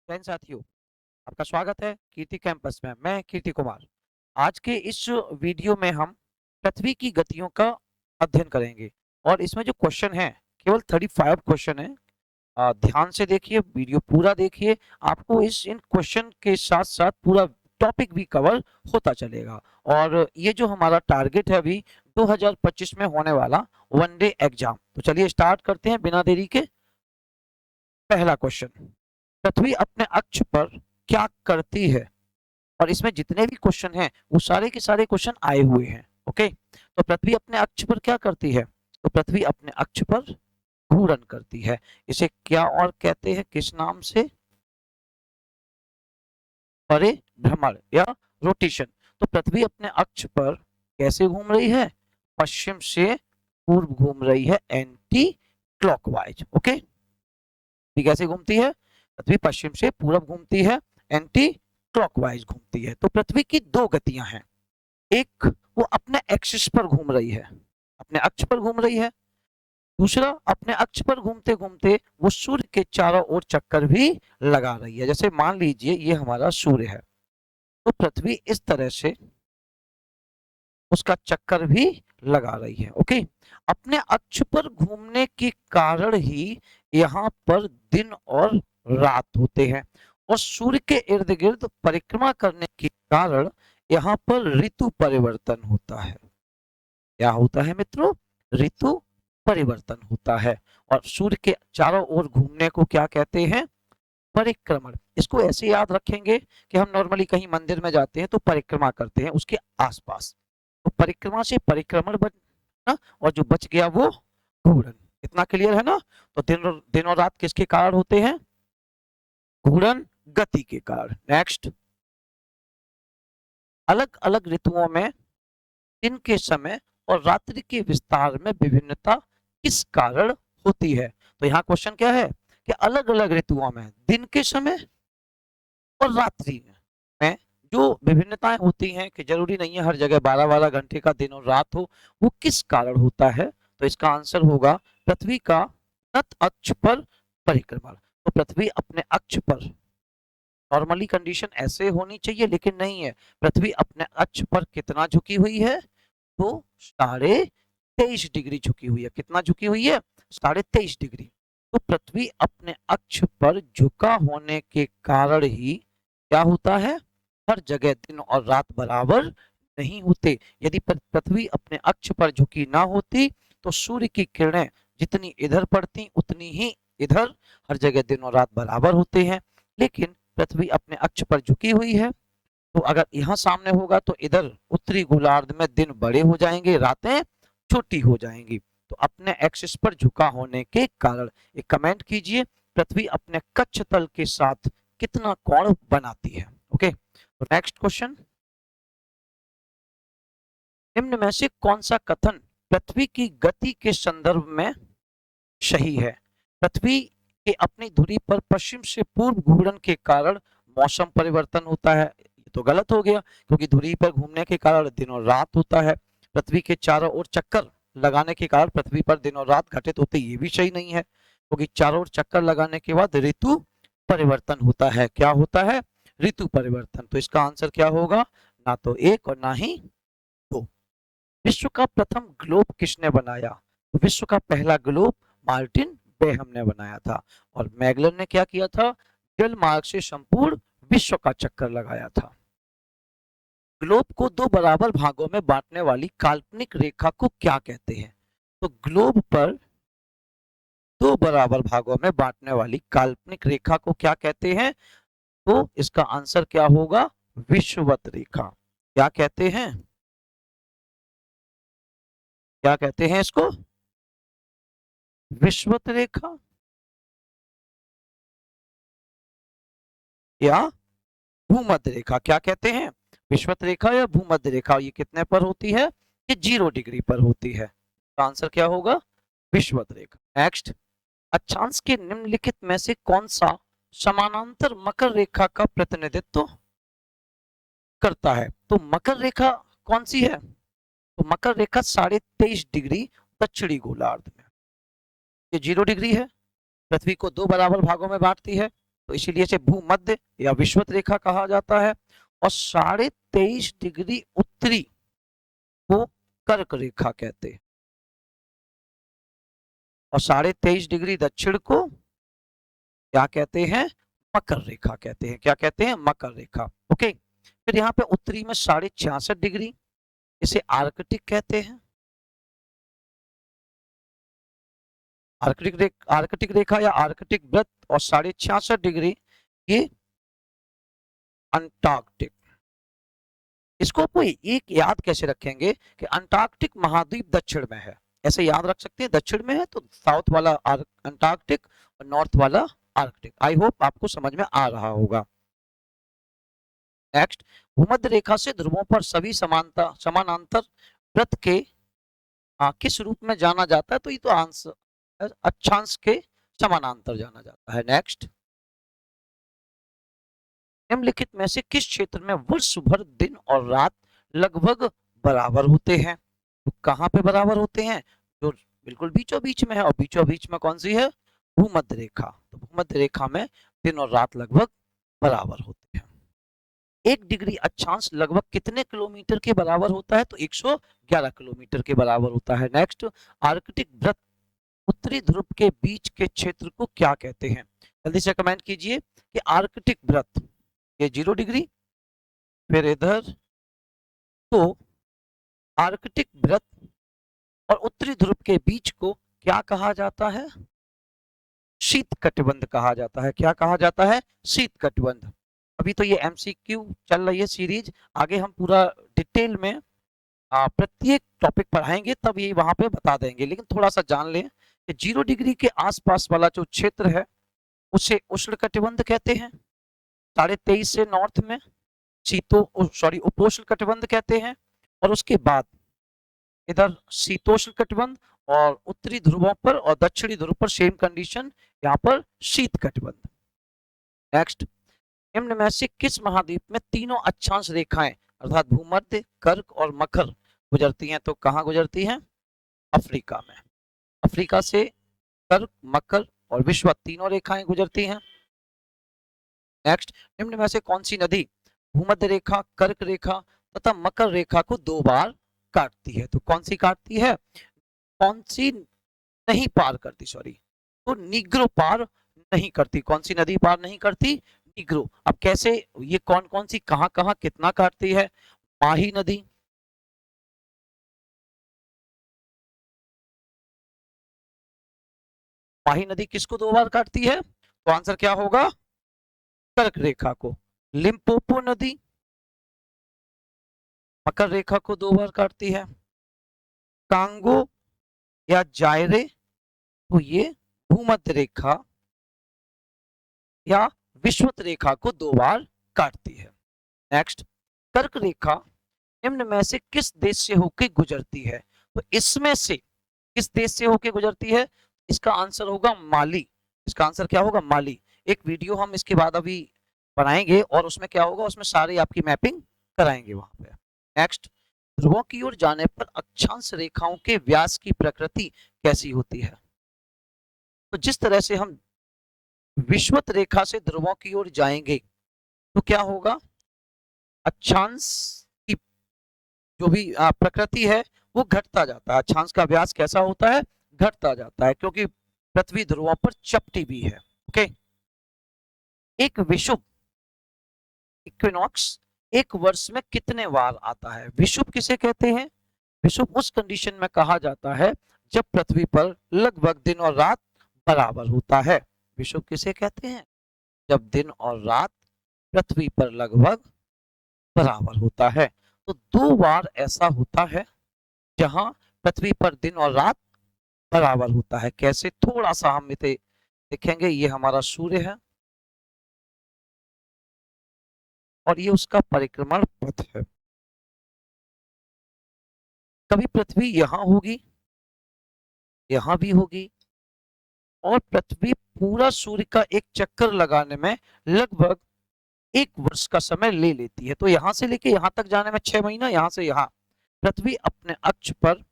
जैन साथियों, आपका स्वागत है कीर्ति कैंपस में। मैं कीर्ति कुमार। आज के इस वीडियो में हम पृथ्वी की गतियों का अध्ययन करेंगे और इसमें जो क्वेश्चन है केवल 35 क्वेश्चन है। ध्यान से देखिए, वीडियो पूरा देखिए। आपको इस इन क्वेश्चन के साथ साथ पूरा टॉपिक भी कवर होता चलेगा। और ये जो हमारा टारगेट है अभी 2025 में होने वाला वनडे एग्जाम, तो चलिए स्टार्ट करते हैं बिना देरी के। पहला क्वेश्चन, पृथ्वी अपने अक्ष पर क्या करती है? और इसमें जितने भी क्वेश्चन हैं वो सारे के सारे क्वेश्चन आए हुए हैं। ओके, तो पृथ्वी अपने अक्ष पर क्या करती है? तो पृथ्वी अपने अक्ष पर घूर्णन करती है। इसे क्या और कहते हैं, किस नाम से? परिभ्रमण या रोटेशन। तो पृथ्वी अपने अक्ष पर कैसे घूम रही है? पश्चिम से पूर्व घूम रही है, एंटी क्लॉकवाइज। ओके, कैसे घूमती है? पृथ्वी पश्चिम से पूर्व घूमती है, एंटी क्लॉकवाइज घूमती है। तो पृथ्वी की दो गतियां हैं। एक, वो अपने एक्सिस पर घूम रही है, अपने अक्ष पर घूम रही है। दूसरा, अपने अक्ष पर घूमते घूमते वो सूर्य के चारों ओर चक्कर भी लगा रही है। जैसे मान लीजिए ये हमारा सूर्य है, तो पृथ्वी इस तरह से उसका चक्कर भी लगा रही है। ओके, अपने अक्ष पर घूमने के कारण ही यहाँ पर दिन और रात होते हैं, और सूर्य के इर्द गिर्द परिक्रमा करने के कारण यहाँ पर ऋतु परिवर्तन होता है। क्या होता है मित्रों? ऋतु परिवर्तन होता है। और सूर्य के चारों ओर घूमने को क्या कहते हैं? परिक्रमण। इसको ऐसे याद रखेंगे कि हम नॉर्मली कहीं मंदिर में जाते हैं तो परिक्रमा करते हैं उसके आसपास, तो परिक्रमा से परिक्रमण बना और जो बच गया वो घूर्णन। इतना क्लियर है ना? तो दिन और रात किसके कारण होते हैं? घूर्णन गति के कारण। नेक्स्ट, अलग अलग ऋतुओं में दिन के समय और रात्रि के विस्तार में विभिन्नता किस कारण होती है? तो यहाँ क्वेश्चन क्या है कि अलग अलग ऋतुओं में दिन के समय और रात्रि में जो विभिन्नताएं होती हैं, कि जरूरी नहीं है हर जगह 12-12 घंटे का दिन और रात हो, वो किस कारण होता है? तो इसका आंसर होगा पृथ्वी का नत अक्ष पर परिक्रमण। तो पृथ्वी अपने अक्ष पर, नॉर्मली कंडीशन ऐसे होनी चाहिए लेकिन नहीं है, पृथ्वी अपने अक्ष पर कितना झुकी हुई है? तो 23.5 डिग्री झुकी हुई है। कितना झुकी हुई है? 23.5 डिग्री। तो पृथ्वी अपने अक्ष पर झुका होने के कारण ही क्या होता है? हर जगह दिन और रात बराबर नहीं होते। यदि पृथ्वी अपने अक्ष पर झुकी ना होती तो सूर्य की किरणें जितनी इधर पड़ती उतनी ही इधर, हर जगह दिन और रात बराबर होते हैं। लेकिन पृथ्वी अपने अक्ष पर झुकी हुई है, तो अगर यहाँ सामने होगा तो इधर उत्तरी गोलार्ध में दिन बड़े हो जाएंगे, रातें छोटी हो जाएंगी। तो अपने एक्सिस पर झुका होने के कारण, एक कमेंट कीजिए, पृथ्वी अपने कक्ष तल के साथ कितना कोण बनाती है? ओके, तो नेक्स्ट क्वेश्चन, निम्न में से कौन सा कथन पृथ्वी की गति के संदर्भ में सही है? पृथ्वी के अपनी धुरी पर पश्चिम से पूर्व घूर्णन के कारण मौसम परिवर्तन होता है। ये तो गलत हो गया, क्योंकि धुरी पर घूमने के कारण दिन और रात होता है। पृथ्वी के चारों ओर चक्कर लगाने के कारण पृथ्वी पर दिन और रात घटित होते, ये भी सही नहीं है, क्योंकि चारों ओर चक्कर लगाने के बाद ऋतु परिवर्तन होता है। क्या होता है? ऋतु परिवर्तन। तो इसका आंसर क्या होगा? ना तो एक और ना ही दो। विश्व का प्रथम ग्लोब किसने बनाया? तो विश्व का पहला ग्लोब मार्टिन बेहम ने बनाया था। और मैगलन ने क्या किया था? जल मार्ग से संपूर्ण विश्व का चक्कर लगाया था। ग्लोब को दो बराबर भागों में बांटने वाली काल्पनिक रेखा को क्या कहते हैं? तो ग्लोब पर दो बराबर भागों में बांटने वाली काल्पनिक रेखा को क्या कहते हैं? तो इसका आंसर क्या होगा? विषुवत रेखा। क्या कहते हैं? क्या कहते हैं इसको? विषुवत रेखा या भूमध्य रेखा। क्या कहते हैं? विषुवत रेखा या भूमध्य रेखा। ये कितने पर होती है? ये 0 डिग्री पर होती है। तो आंसर क्या होगा? विषुवत रेखा। नेक्स्ट, अक्षांश के निम्नलिखित में से कौन सा समानांतर मकर रेखा का प्रतिनिधित्व करता है? तो मकर रेखा कौन सी है? तो मकर रेखा 23.5 डिग्री दक्षिणी गोलार्ध में, ये 0 डिग्री है, पृथ्वी को दो बराबर भागों में बांटती है। तो इसीलिए इसे भूमध्य या विषुवत रेखा कहा जाता है। और 23.5 डिग्री उत्तरी को कर्क रेखा कहते हैं, और 23.5 डिग्री दक्षिण को क्या कहते हैं, मकर रेखा कहते हैं। क्या कहते हैं, मकर रेखा। ओके, फिर यहाँ पे उत्तरी में 66.5 डिग्री, इसे आर्कटिक कहते हैं। आर्कटिक रेखा या आर्कटिक वृत्त, और 66.5 डिग्री ये अंटार्कटिक। इसको कोई एक याद कैसे रखेंगे कि अंटार्कटिक महाद्वीप दक्षिण में है, ऐसे याद रख सकते हैं। दक्षिण में है तो साउथ वाला अंटार्कटिक और नॉर्थ वाला आर्कटिक। आई होप आपको समझ में आ रहा होगा। नेक्स्ट, भूमध्य रेखा से ध्रुवों पर सभी समानांतर वृत्त के किस रूप में जाना जाता है, तो ये तो आंसर अक्षांश के समानांतर जाना जाता है। नेक्स्ट, निम्नलिखित में से किस क्षेत्र में वर्ष भर दिन और रात लगभग बराबर होते हैं? तो कहाँ पे बराबर होते हैं, जो बिल्कुल बीचों बीच में है, और बीचों बीच में कौन सी है, भूमध्य रेखा। तो भूमध्य रेखा में दिन और रात लगभग बराबर होते हैं। 1 डिग्री अक्षांश लगभग कितने किलोमीटर के बराबर होता है, तो 111 किलोमीटर के बराबर होता है। नेक्स्ट, आर्कटिक वृत्त उत्तरी ध्रुव के बीच के क्षेत्र को क्या कहते हैं? जल्दी से कमेंट कीजिए कि आर्कटिक वृत्त ये 0 डिग्री, फिर इधर, तो आर्कटिक वृत्त और उत्तरी ध्रुव के बीच को क्या कहा जाता है, शीत कटिबंध कहा जाता है। क्या कहा जाता है, शीत कटिबंध। अभी तो ये एमसीक्यू चल रही है सीरीज, आगे हम पूरा डिटेल में प्रत्येक टॉपिक पढ़ाएंगे, तब ये वहां पे बता देंगे। लेकिन थोड़ा सा जान लें कि 0 डिग्री के आसपास वाला जो क्षेत्र है उसे उष्ण कटिबंध कहते हैं। 23.5 से नॉर्थ में उपोष्ण कटिबंध कहते हैं। और उसके बाद इधर शीतोष्ण कटिबंध, और उत्तरी ध्रुवों पर और दक्षिणी ध्रुव पर सेम कंडीशन, यहाँ पर शीत कटिबंध। नेक्स्ट, निम्न में से किस महाद्वीप में तीनों अक्षांश रेखाएं अर्थात भूमध्य, कर्क और मकर गुजरती हैं? तो कहाँ गुजरती हैं, अफ्रीका में। अफ्रीका से कर्क, मकर और विषुवत तीनों रेखाएं गुजरती हैं। नेक्स्ट, निम्न में से कौन सी नदी भूमध्य रेखा, कर्क रेखा तथा मकर रेखा को 2 बार काटती है? तो कौन सी काटती है, कौन सी नहीं पार करती, सॉरी, तो नीग्रो पार नहीं करती। कौन सी नदी पार नहीं करती, नीग्रो। अब कैसे, ये कौन कौन सी कहां कहां कितना काटती है? माही नदी, माही नदी किसको 2 बार काटती है, तो आंसर क्या होगा, कर्क रेखा को। लिम्पोपो नदी मकर रेखा को 2 बार काटती है। कांगो या जायरे, तो ये भूमध्य रेखा या विषुवत रेखा को 2 बार काटती है। नेक्स्ट, कर्क रेखा निम्न में से किस देश से होकर गुजरती है? तो इसमें से किस देश से होकर गुजरती है, इसका आंसर होगा माली। इसका आंसर क्या होगा, माली। एक वीडियो हम इसके बाद अभी बनाएंगे, और उसमें क्या होगा, उसमें सारी आपकी मैपिंग कराएंगे वहां पे। नेक्स्ट, ध्रुवों की ओर जाने पर अक्षांश रेखाओं के व्यास की प्रकृति कैसी होती है? तो जिस तरह से हम विषुवत रेखा से ध्रुवों की ओर जाएंगे तो क्या होगा, अक्षांश की जो भी प्रकृति है वो घटता जाता है। अक्षांश का व्यास कैसा होता है, घटता जाता है, क्योंकि पृथ्वी ध्रुवों पर चपटी भी है। ओके, एक विषुव इक्विनॉक्स एक वर्ष में कितने बार आता है? विषुव किसे कहते हैं, विषुव उस कंडीशन में कहा जाता है जब पृथ्वी पर लगभग दिन और रात बराबर होता है। विषुव किसे कहते हैं, जब दिन और रात पृथ्वी पर लगभग बराबर होता है। तो 2 बार ऐसा होता है जहां पृथ्वी पर दिन और रात बराबर होता है। कैसे, थोड़ा सा हम इसे देखेंगे। ये हमारा सूर्य है और ये उसका परिक्रमण पथ है। कभी पृथ्वी यहां होगी, यहां भी होगी, और पृथ्वी पूरा सूर्य का एक चक्कर लगाने में लगभग 1 वर्ष का समय ले लेती है। तो यहां से लेके यहां तक जाने में 6 महीना, यहां से यहां। पृथ्वी अपने अक्ष पर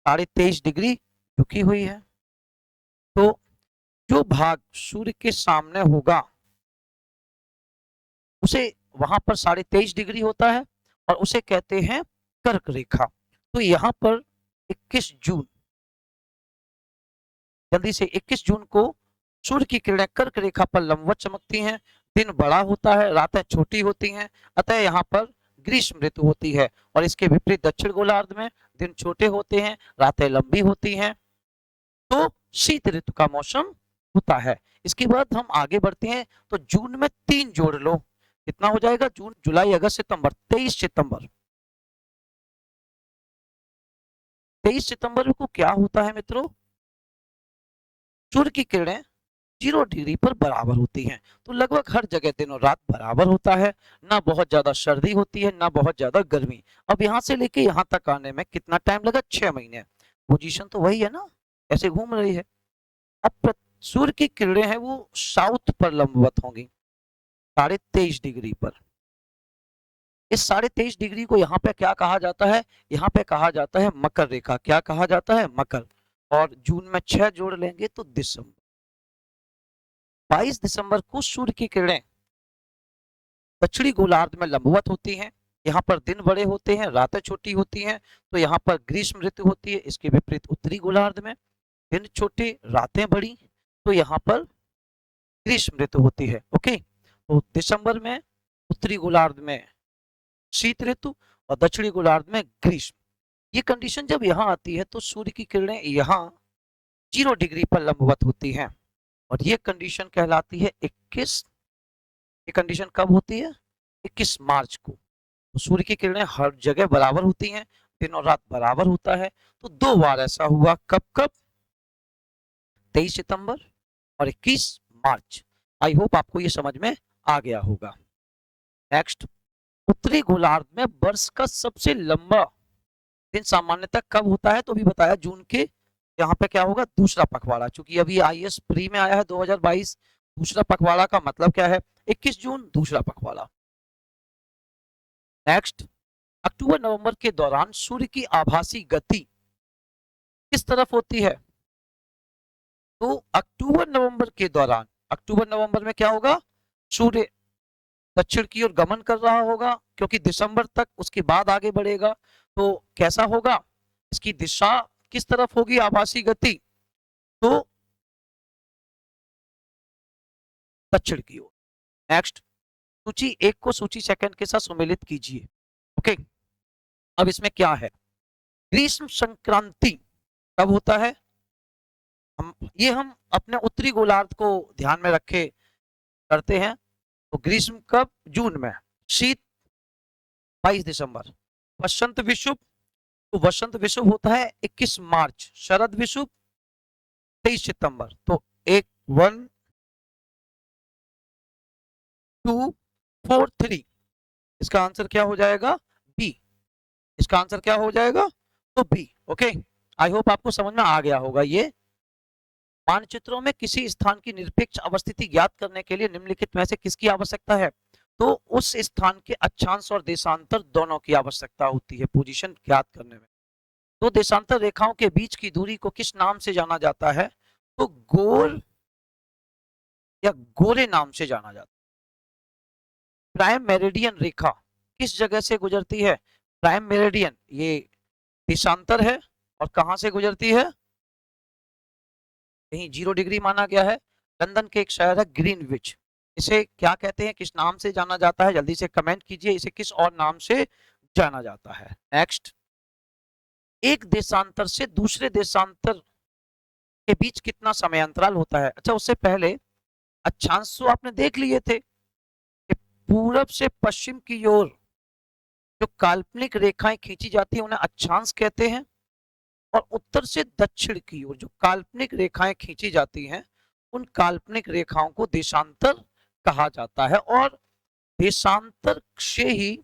23.5 डिग्री झुकी हुई है। तो जो भाग सूर्य के सामने होगा उसे वहां पर 23.5 डिग्री होता है और उसे कहते हैं कर्क रेखा। तो यहाँ पर 21 जून, जल्दी से 21 जून को सूर्य की किरणें कर्क रेखा पर लंबवत चमकती हैं। दिन बड़ा होता है, रातें छोटी होती हैं, अतः यहाँ पर ग्रीष्म ऋतु होती है। और इसके विपरीत दक्षिण गोलार्ध में दिन छोटे होते हैं, रातें लंबी होती हैं, तो शीत ऋतु का मौसम होता है। इसके बाद हम आगे बढ़ते हैं, तो जून में 3 जोड़ लो, कितना हो जाएगा? जून, जुलाई, अगस्त, सितंबर, 23 सितंबर। 23 सितंबर को क्या होता है मित्रों? सूर्य की किरणें 0 डिग्री पर बराबर होती हैं। तो लगभग हर जगह दिन और रात बराबर होता है, ना बहुत ज्यादा सर्दी होती है ना बहुत ज्यादा गर्मी। अब यहाँ से लेके यहाँ तक आने में कितना टाइम लगा? 6 महीने। पोजीशन तो वही है ना, ऐसे घूम रही है। अब सूर्य की किरणें हैं वो साउथ पर लंबवत होंगी 23.5 डिग्री पर। इस 23.5 डिग्री को यहाँ पे क्या कहा जाता है? यहाँ पे कहा जाता है मकर रेखा। क्या कहा जाता है? मकर। और जून में 6 जोड़ लेंगे तो दिसंबर। 22 दिसंबर को सूर्य की किरणें दक्षिणी गोलार्ध में लंबवत होती हैं। यहाँ पर दिन बड़े होते हैं, रातें छोटी होती हैं, तो यहाँ पर ग्रीष्म ऋतु होती है। इसके विपरीत उत्तरी गोलार्ध में दिन छोटे, रातें बड़ी, तो यहाँ पर ग्रीष्म ऋतु होती है। ओके, तो दिसंबर में उत्तरी गोलार्ध में शीत ऋतु और दक्षिणी गोलार्ध में ग्रीष्म। ये कंडीशन जब यहाँ आती है तो सूर्य की किरणें यहाँ 0 डिग्री पर लंबवत होती हैं और ये कंडीशन कहलाती है 21। ये कंडीशन कब होती है? 21 मार्च को। तो सूर्य की किरणें हर जगह बराबर होती हैं, दिन और रात बराबर होता है। तो 2 बार ऐसा हुआ। कब कब? 23 सितंबर और 21 मार्च। आई होप आपको ये समझ में आ गया होगा। नेक्स्ट, उत्तरी गोलार्ध में वर्ष का सबसे लंबा दिन सामान्यतः कब होता है? तो भी बताया, जून के यहाँ पे क्या होगा? दूसरा पखवाड़ा। चूंकि अभी आईएएस प्री में आया है 2022, दूसरा पखवाड़ा का मतलब क्या है? 21 जून दूसरा पखवाड़ा। नेक्स्ट, अक्टूबर नवंबर के दौरान सूर्य की आभासी गति किस तरफ होती है? तो अक्टूबर नवंबर के दौरान, अक्टूबर नवंबर में क्या होगा? सूर्य दक्षिण की ओर गमन कर रहा होगा, क्योंकि दिसंबर तक उसके बाद आगे बढ़ेगा। तो कैसा होगा? इसकी दिशा किस तरफ होगी? आभासी गति तो दक्षिण की ओर। नेक्स्ट, सूची 1 को सूची सेकंड के साथ सम्मिलित कीजिए। ओके, अब इसमें क्या है? ग्रीष्म संक्रांति कब होता है? हम अपने उत्तरी गोलार्ध को ध्यान में रखे करते हैं। तो ग्रीष्म कब? जून में। शीत 22 दिसंबर। वसंत विषुव, तो वसंत विषुव होता है 21 मार्च। शरद विषुव 23 सितंबर। तो 1 1 2 4 3, इसका आंसर क्या हो जाएगा? बी। इसका आंसर क्या हो जाएगा? तो बी। ओके, आई होप आपको समझ में आ गया होगा। ये मानचित्रों में किसी स्थान की निरपेक्ष अवस्थिति ज्ञात करने के लिए निम्नलिखित में से किसकी आवश्यकता है? तो उस स्थान के अक्षांश और देशांतर दोनों की आवश्यकता होती है पोजीशन ज्ञात करने में। तो देशांतर रेखाओं के बीच की दूरी को किस नाम से जाना जाता है? तो गोर या गोरे नाम से जाना जाता है। प्राइम मेरिडियन रेखा किस जगह से गुजरती है? प्राइम मेरिडियन ये देशांतर है और कहां से गुजरती है? कहीं 0 डिग्री माना गया है। लंदन के एक शहर है ग्रीनविच। इसे क्या कहते हैं? किस नाम से जाना जाता है? जल्दी से कमेंट कीजिए, इसे किस और नाम से जाना जाता है। नेक्स्ट, एक देशांतर से दूसरे देशांतर के बीच कितना समय अंतराल होता है? अच्छा, उससे पहले अक्षांश तो आपने देख लिए थे कि पूरब से पश्चिम की ओर जो काल्पनिक रेखाएं खींची जाती है उन्हें अक्षांश कहते हैं, और उत्तर से दक्षिण की ओर जो काल्पनिक रेखाएं खींची जाती हैं उन काल्पनिक रेखाओं को देशांतर कहा जाता है। और देशांतर से ही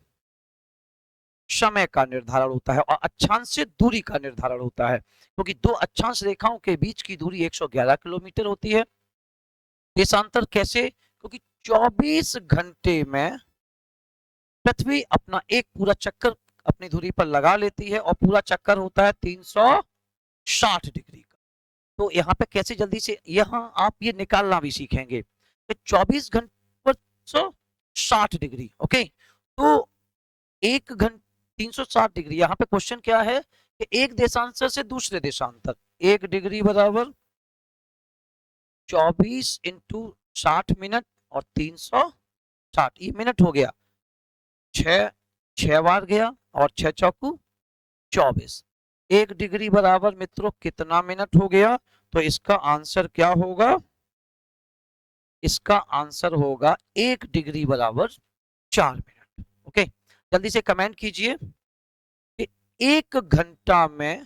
समय का निर्धारण होता है और अक्षांश से दूरी का निर्धारण होता है, क्योंकि दो अक्षांश रेखाओं के बीच की दूरी 111 किलोमीटर होती है। देशांतर कैसे? क्योंकि 24 घंटे में पृथ्वी अपना एक पूरा चक्कर अपनी धुरी पर लगा लेती है और पूरा चक्कर होता है 360 डिग्री का। तो यहाँ पे कैसे जल्दी से यहाँ आप ये निकालना भी सीखेंगे कि 24 घंटे 360 डिग्री। ओके, तो 360 डिग्री, यहाँ पे क्वेश्चन क्या है कि एक देशांतर से दूसरे देशांतर, 1 डिग्री बराबर 24 इंटू 60 मिनट और 360, ये मिनट हो गया, 6 बार गया और 6 चौकू 24। 1 डिग्री बराबर मित्रों कितना मिनट हो गया? तो इसका आंसर क्या होगा? इसका आंसर होगा 1 डिग्री बराबर 4 मिनट। ओके, जल्दी से कमेंट कीजिए कि 1 घंटा में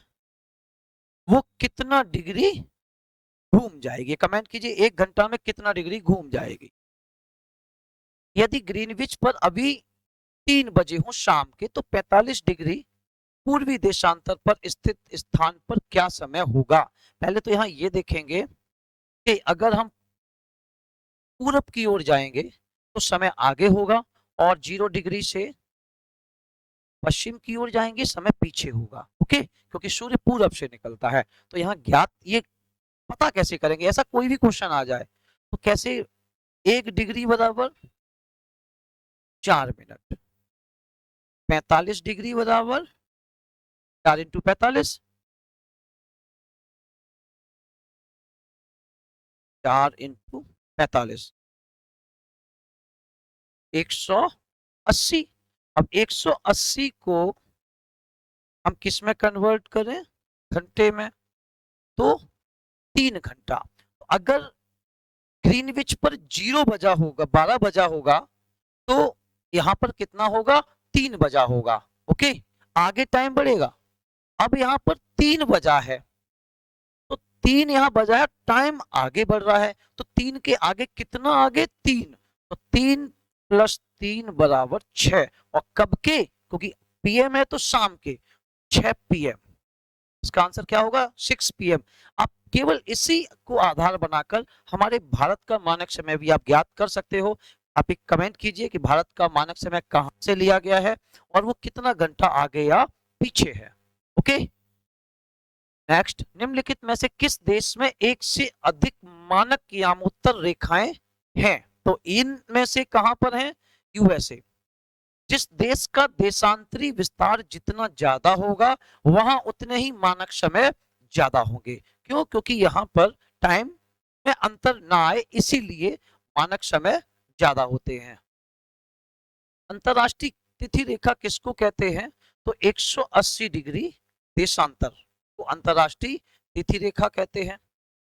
वो कितना डिग्री घूम जाएगी। कमेंट कीजिए 1 घंटा में कितना डिग्री घूम जाएगी। यदि ग्रीनविच पर अभी 3 बजे हो शाम के, तो 45 डिग्री पूर्वी देशांतर पर स्थित स्थान पर क्या समय होगा? पहले तो यहाँ ये देखेंगे कि अगर हम पूरब की ओर जाएंगे तो समय आगे होगा, और 0 डिग्री से पश्चिम की ओर जाएंगे समय पीछे होगा। ओके, क्योंकि सूर्य पूरब से निकलता है। तो यहाँ ज्ञात ये पता कैसे करेंगे? ऐसा कोई भी क्वेश्चन आ जाए तो कैसे? 1 डिग्री बराबर 4 मिनट, 45 डिग्री बराबर 4 इंटू 45, 4 इंटू 45, 180। अब 180 को हम किस में कन्वर्ट करें? घंटे में, तो 3 घंटा। अगर ग्रीनविच पर 0 बजा होगा, 12 बजा होगा, तो यहाँ पर कितना होगा? 3 बजा होगा। ओके, आगे टाइम बढ़ेगा। अब यहाँ पर 3 बजा है, तो 3 यहाँ बजा है, टाइम आगे बढ़ रहा है, तो 3 के आगे कितना? आगे 3, तो 3 प्लस 3 बराबर 6। और कब के? क्योंकि पीएम है तो शाम के, 6 पीएम। इसका आंसर क्या होगा? 6 पीएम। आप केवल इसी को आधार बनाकर हमारे भारत का मानक समय भी आप ज्ञात कर सकते हो। आप एक कमेंट कीजिए कि भारत का मानक समय कहां से लिया गया है और वो कितना घंटा आगे या पीछे है। ओके, नेक्स्ट, निम्नलिखित में से किस देश में एक से अधिक मानक यामोत्तर रेखाएं हैं? तो इनमें से कहां पर हैं? यूएसए। जिस देश का देशांतरी विस्तार जितना ज्यादा होगा वहां उतने ही मानक समय ज्यादा होंगे। क्यों? क्योंकि यहाँ पर टाइम में अंतर ना आए, इसीलिए मानक समय ज्यादा होते हैं। अंतरराष्ट्रीय तिथि रेखा किसको कहते हैं? तो 180 डिग्री देशांतर को अंतरराष्ट्रीय तिथि रेखा कहते हैं।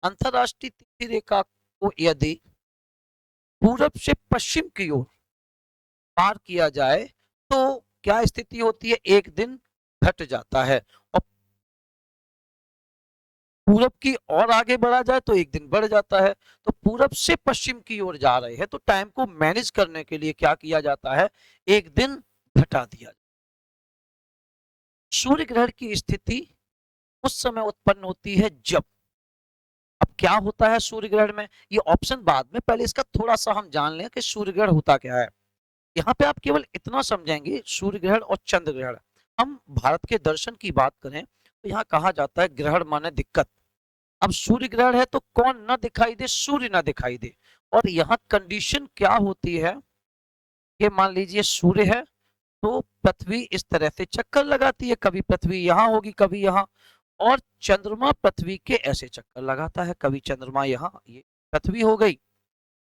अंतरराष्ट्रीय तिथि रेखा को यदि पूरब से पश्चिम की ओर पार किया जाए तो क्या स्थिति होती है? 1 दिन घट जाता है। और पूरब की और आगे बढ़ा जाए तो 1 दिन बढ़ जाता है। तो पूरब से पश्चिम की ओर जा रहे हैं तो टाइम को मैनेज करने के लिए क्या किया जाता है? 1 दिन घटा दिया। सूर्य ग्रहण की स्थिति उस समय उत्पन्न होती है जब, अब क्या होता है सूर्य ग्रहण में? ये ऑप्शन बाद में, पहले इसका थोड़ा सा हम जान लें कि सूर्य ग्रहण होता क्या है। यहाँ पे आप केवल इतना समझेंगे, सूर्य ग्रहण और चंद्र ग्रहण। हम भारत के दर्शन की बात करें तो यहाँ कहा जाता है ग्रहण माने दिक्कत। अब सूर्य ग्रहण है तो कौन ना दिखाई दे? सूर्य ना दिखाई दे। और यहाँ कंडीशन क्या होती है कि मान लीजिए सूर्य है तो पृथ्वी इस तरह से चक्कर लगाती है, कभी पृथ्वी यहाँ होगी कभी यहाँ, और चंद्रमा पृथ्वी के ऐसे चक्कर लगाता है, कभी चंद्रमा यहाँ, ये पृथ्वी हो गई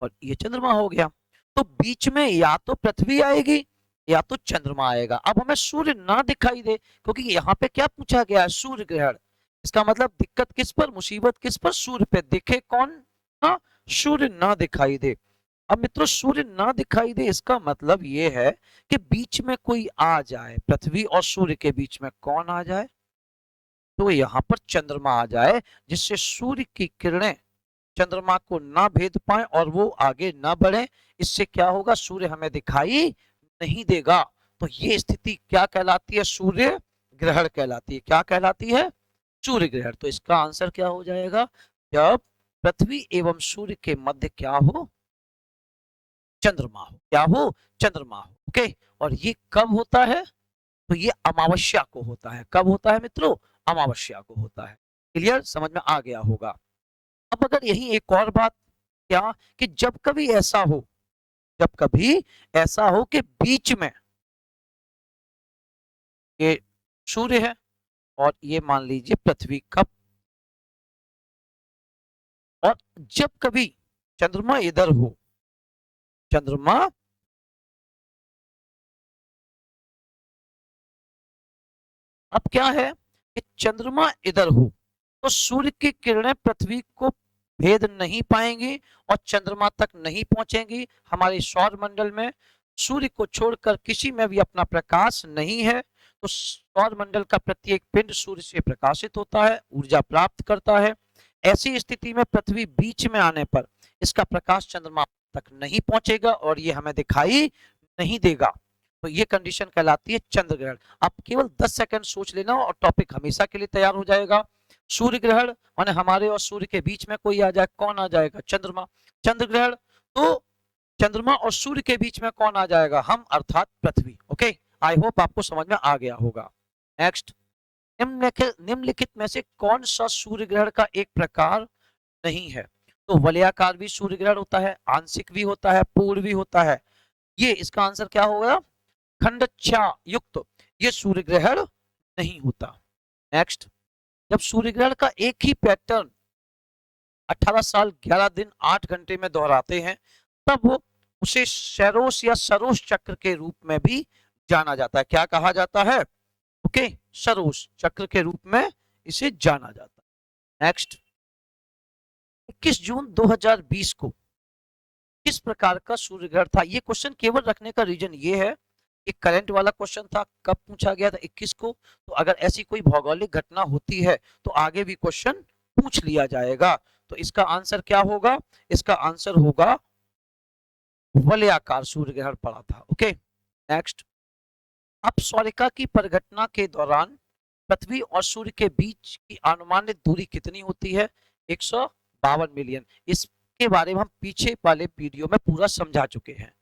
और ये चंद्रमा हो गया। तो बीच में या तो पृथ्वी आएगी या तो चंद्रमा आएगा। अब हमें सूर्य ना दिखाई दे, क्योंकि यहाँ पे क्या पूछा गया है? सूर्य ग्रहण। इसका मतलब दिक्कत किस पर, मुसीबत किस पर? सूर्य पे। दिखे कौन ना? सूर्य ना दिखाई दे। अब मित्रों सूर्य ना दिखाई दे इसका मतलब ये है कि बीच में कोई आ जाए, पृथ्वी और सूर्य के बीच में कौन आ जाए? तो यहाँ पर चंद्रमा आ जाए, जिससे सूर्य की किरणें चंद्रमा को ना भेद पाए और वो आगे ना बढ़े। इससे क्या होगा? सूर्य हमें दिखाई नहीं देगा। तो ये स्थिति क्या कहलाती है? सूर्य ग्रहण कहलाती है। क्या कहलाती है? सूर्य ग्रहण। तो इसका आंसर क्या हो जाएगा? जब पृथ्वी एवं सूर्य के मध्य क्या हो? चंद्रमा हो। क्या हो? चंद्रमा हो। ओके, और ये कब होता है? तो ये अमावस्या को होता है। कब होता है मित्रों? अमावस्या को होता है। क्लियर? समझ में आ गया होगा। अब अगर यही एक और बात, क्या कि जब कभी ऐसा हो जब कभी ऐसा हो कि बीच में ये सूर्य है और ये मान लीजिए पृथ्वी का, और जब कभी चंद्रमा इधर हो, चंद्रमा अब क्या है कि चंद्रमा इधर हो तो सूर्य की किरणें पृथ्वी को भेद नहीं पाएंगी और चंद्रमा तक नहीं पहुंचेंगी। हमारे सौर मंडल में सूर्य को छोड़कर किसी में भी अपना प्रकाश नहीं है, तो सौर मंडल का प्रत्येक पिंड सूर्य से प्रकाशित होता है, ऊर्जा प्राप्त करता है। ऐसी स्थिति में पृथ्वी बीच में आने पर इसका प्रकाश चंद्रमा तक नहीं पहुंचेगा और ये हमें दिखाई नहीं देगा, तो ये कंडीशन कहलाती है चंद्र ग्रहण। आप केवल 10 सेकंड सोच लेना और टॉपिक हमेशा के लिए तैयार हो जाएगा। सूर्य ग्रहण माने हमारे और सूर्य के बीच में कोई आ जाए, कौन आ जाएगा? चंद्रमा। चंद्र ग्रहण तो चंद्रमा और सूर्य के बीच में कौन आ जाएगा? हम अर्थात पृथ्वी। ओके, आई होप आपको समझ में आ गया होगा। नेक्स्ट, निम्नलिखित में से कौन सा सूर्य ग्रहण का एक प्रकार नहीं है? तो वलयाकार भी सूर्य ग्रहण होता है, आंशिक भी होता है, पूर्ण भी होता है। ये इसका आंसर क्या होगा? खंडच्छा युक्त ये सूर्य ग्रहण नहीं होता। नेक्स्ट, जब सूर्य ग्रहण का एक ही पैटर्न 18 साल 11 दिन 8 घंटे में दोहराते हैं तब वो उसे सरोस या सरोस चक्र के रूप में भी जाना जाता है। क्या कहा जाता है? ओके, सरोस चक्र के रूप में इसे जाना जाता है। नेक्स्ट, 21 जून 2020 को किस प्रकार का सूर्य ग्रहण था? ये क्वेश्चन केवल रखने का रीजन ये है, एक करंट वाला क्वेश्चन था, कब पूछा गया था? 21 को। तो अगर ऐसी कोई भौगोलिक घटना होती है तो आगे भी क्वेश्चन पूछ लिया जाएगा। तो इसका आंसर क्या होगा? इसका आंसर होगा वलयाकार सूर्य ग्रहण पड़ा था। ओके, नेक्स्ट, अपस्वरिका की परिघटना के दौरान पृथ्वी और सूर्य के बीच की अनुमानित दूरी कितनी होती है? 152 मिलियन। इसके बारे में हम पीछे वाले वीडियो में पूरा समझा चुके हैं।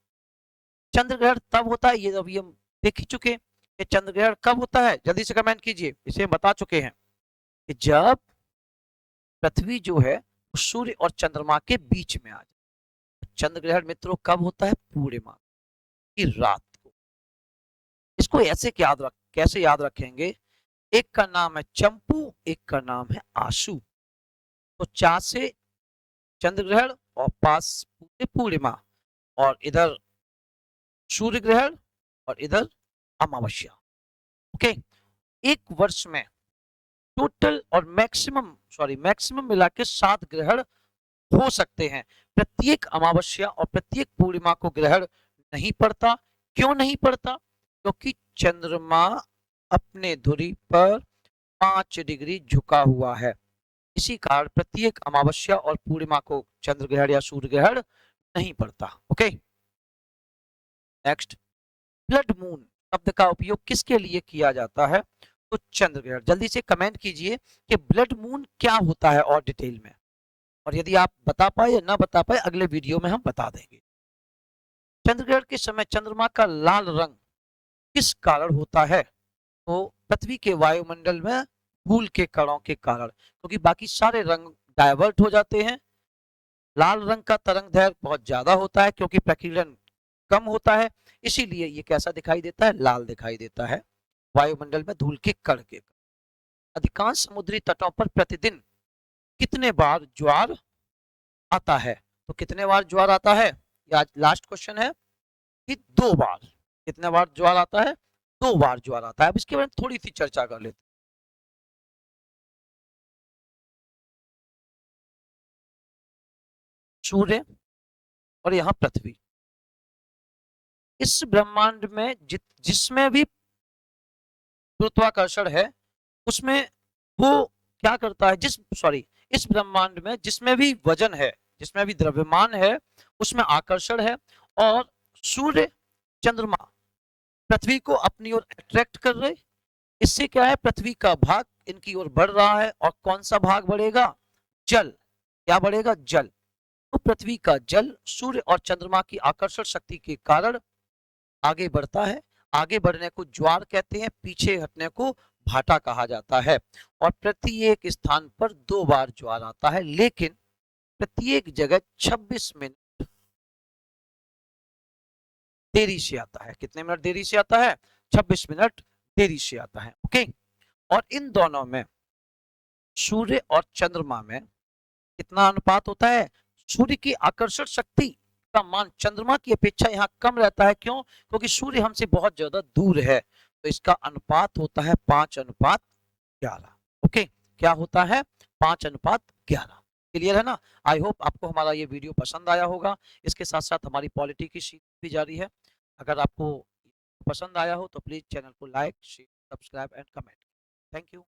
चंद्र ग्रहण तब होता है, ये अभी हम देख ही चुके, कि चंद्र ग्रहण कब होता है? जल्दी से कमेंट कीजिए, इसे बता चुके हैं कि जब पृथ्वी जो है सूर्य और चंद्रमा के बीच में आ जाए। चंद्र ग्रहण मित्रों कब होता है? पूर्णिमा की रात को। इसको ऐसे कैसे याद रखेंगे? एक का नाम है चंपू, एक का नाम है आशु। तो चा से चंद्र ग्रहण और पास पूर्णिमा, और इधर सूर्य ग्रहण और इधर अमावस्या। ओके, एक वर्ष में टोटल और मैक्सिमम मिला के 7 ग्रहण हो सकते हैं। प्रत्येक अमावस्या और प्रत्येक पूर्णिमा को ग्रहण नहीं पड़ता। क्यों नहीं पड़ता? क्योंकि चंद्रमा अपने धुरी पर 5 डिग्री झुका हुआ है। इसी कारण प्रत्येक अमावस्या और पूर्णिमा को चंद्र ग्रहण या सूर्य ग्रहण नहीं पड़ता। ओके, नेक्स्ट, ब्लड मून शब्द का उपयोग किसके लिए किया जाता है? तो चंद्र ग्रहण। जल्दी से कमेंट कीजिए कि ब्लड मून क्या होता है और डिटेल में, और यदि आप बता पाए या ना बता पाए अगले वीडियो में हम बता देंगे। चंद्र ग्रहण के समय चंद्रमा का लाल रंग किस कारण होता है? तो पृथ्वी के वायुमंडल में धूल के कणों के कारण, क्योंकि बाकी सारे रंग डाइवर्ट हो जाते हैं। लाल रंग का तरंग दैर्घ्य बहुत ज्यादा होता है क्योंकि प्रकीर्णन कम होता है, इसीलिए ये कैसा दिखाई देता है? लाल दिखाई देता है वायुमंडल में धूल के कण के। अधिकांश समुद्री तटों पर प्रतिदिन कितने बार ज्वार आता है? तो कितने बार ज्वार आता है? आज लास्ट क्वेश्चन है कि 2 बार। कितने बार ज्वार आता है? 2 बार ज्वार आता है। अब इसके बारे में थोड़ी सी चर्चा कर लेते हैं। सूर्य और यहाँ पृथ्वी, इस ब्रह्मांड में जिसमें भी गुरुत्वाकर्षण है उसमें वो क्या करता है? इस ब्रह्मांड में जिसमें भी वजन है, जिसमें भी द्रव्यमान है, उसमें आकर्षण है। और सूर्य चंद्रमा पृथ्वी को अपनी ओर अट्रैक्ट कर रहे। इससे क्या है? पृथ्वी का भाग इनकी ओर बढ़ रहा है। और कौन सा भाग बढ़ेगा? जल। क्या बढ़ेगा? जल। तो पृथ्वी का जल सूर्य और चंद्रमा की आकर्षण शक्ति के कारण आगे बढ़ता है। आगे बढ़ने को ज्वार कहते हैं, पीछे हटने को भाटा कहा जाता है। और प्रत्येक स्थान पर 2 बार ज्वार आता है, लेकिन प्रत्येक जगह 26 मिनट देरी से आता है। कितने मिनट देरी से आता है? 26 मिनट देरी से आता है। ओके, और इन दोनों में सूर्य और चंद्रमा में कितना अनुपात होता है? सूर्य की आकर्षण शक्ति का मान चंद्रमा की अपेक्षा यहाँ कम रहता है। क्यों? क्योंकि सूर्य हमसे बहुत ज्यादा दूर है, तो इसका अनुपात होता है 5:11। ओके, क्या होता है? 5:11। क्लियर है ना? आई होप आपको हमारा ये वीडियो पसंद आया होगा। इसके साथ साथ हमारी पॉलिटी की सीरीज भी जारी है। अगर आपको पसंद आया हो तो प्लीज चैनल को like, share, subscribe and comment. Thank you.